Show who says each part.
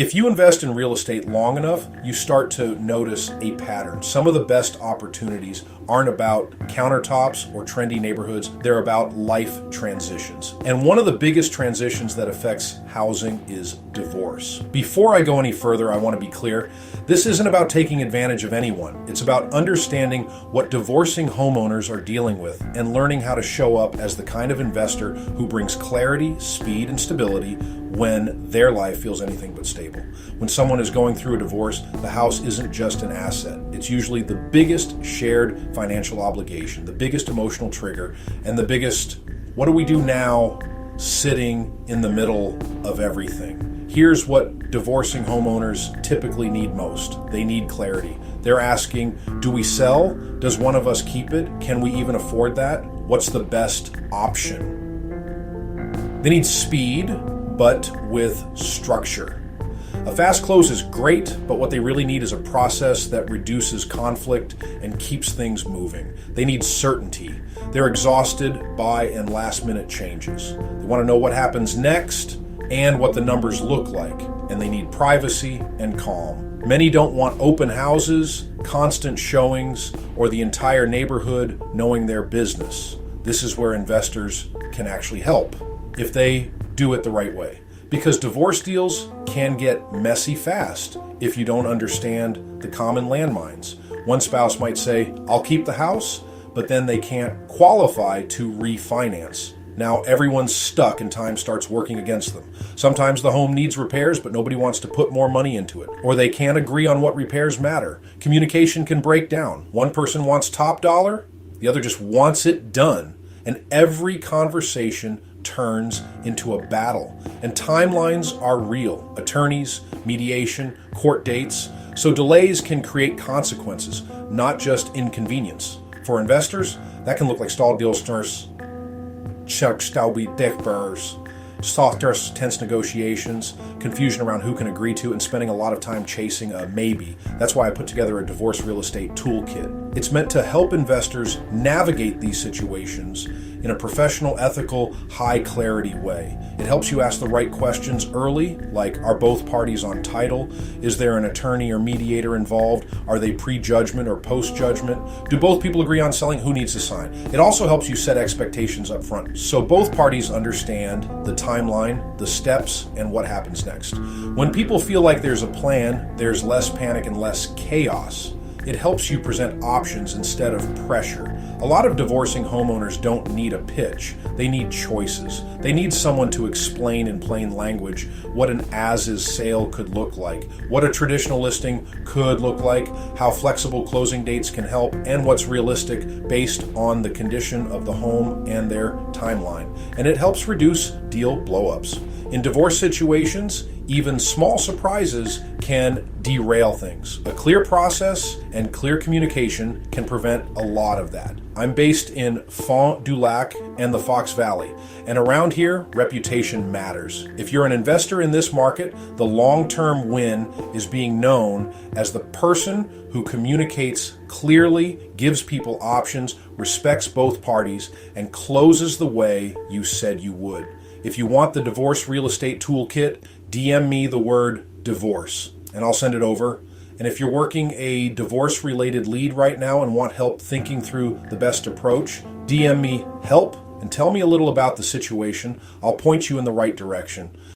Speaker 1: If you invest in real estate long enough, you start to notice a pattern. Some of the best opportunities aren't about countertops or trendy neighborhoods. They're about life transitions. And one of the biggest transitions that affects housing is divorce. Before I go any further, I want to be clear. This isn't about taking advantage of anyone. It's about understanding what divorcing homeowners are dealing with and learning how to show up as the kind of investor who brings clarity, speed, and stability when their life feels anything but stable. When someone is going through a divorce, the house isn't just an asset. It's usually the biggest shared financial obligation, the biggest emotional trigger, and the biggest, what do we do now, sitting in the middle of everything. Here's what divorcing homeowners typically need most. They need clarity. They're asking, do we sell? Does one of us keep it? Can we even afford that? What's the best option? They need speed, but with structure. A fast close is great, but what they really need is a process that reduces conflict and keeps things moving. They need certainty. They're exhausted by and last-minute changes. They want to know what happens next and what the numbers look like, and they need privacy and calm. Many don't want open houses, constant showings, or the entire neighborhood knowing their business. This is where investors can actually help if they do it the right way. Because divorce deals can get messy fast if you don't understand the common landmines. One spouse might say, I'll keep the house, but then they can't qualify to refinance. Now everyone's stuck and time starts working against them. Sometimes the home needs repairs, but nobody wants to put more money into it. Or they can't agree on what repairs matter. Communication can break down. One person wants top dollar, the other just wants it done. And every conversation turns into a battle. And timelines are real. Attorneys, mediation, court dates. So delays can create consequences, not just inconvenience. For investors, that can look like stalled deal stars, soft, tense negotiations, confusion around who can agree to, and spending a lot of time chasing a maybe. That's why I put together a divorce real estate toolkit. It's meant to help investors navigate these situations in a professional, ethical, high clarity way. It helps you ask the right questions early, like are both parties on title? Is there an attorney or mediator involved? Are they pre-judgment or post-judgment? Do both people agree on selling? Who needs to sign? It also helps you set expectations up front, so both parties understand the timeline, the steps, and what happens next. When people feel like there's a plan, there's less panic and less chaos. It helps you present options instead of pressure. A lot of divorcing homeowners don't need a pitch. They need choices. They need someone to explain in plain language what an as-is sale could look like, what a traditional listing could look like, how flexible closing dates can help, and what's realistic based on the condition of the home and their timeline. And it helps reduce deal blowups. In divorce situations, even small surprises can derail things. A clear process and clear communication can prevent a lot of that. I'm based in Fond du Lac and the Fox Valley, and around here, reputation matters. If you're an investor in this market, the long-term win is being known as the person who communicates clearly, gives people options, respects both parties, and closes the way you said you would. If you want the Divorce Real Estate Toolkit, DM me the word divorce, and I'll send it over. And if you're working a divorce-related lead right now and want help thinking through the best approach, DM me help and tell me a little about the situation. I'll point you in the right direction.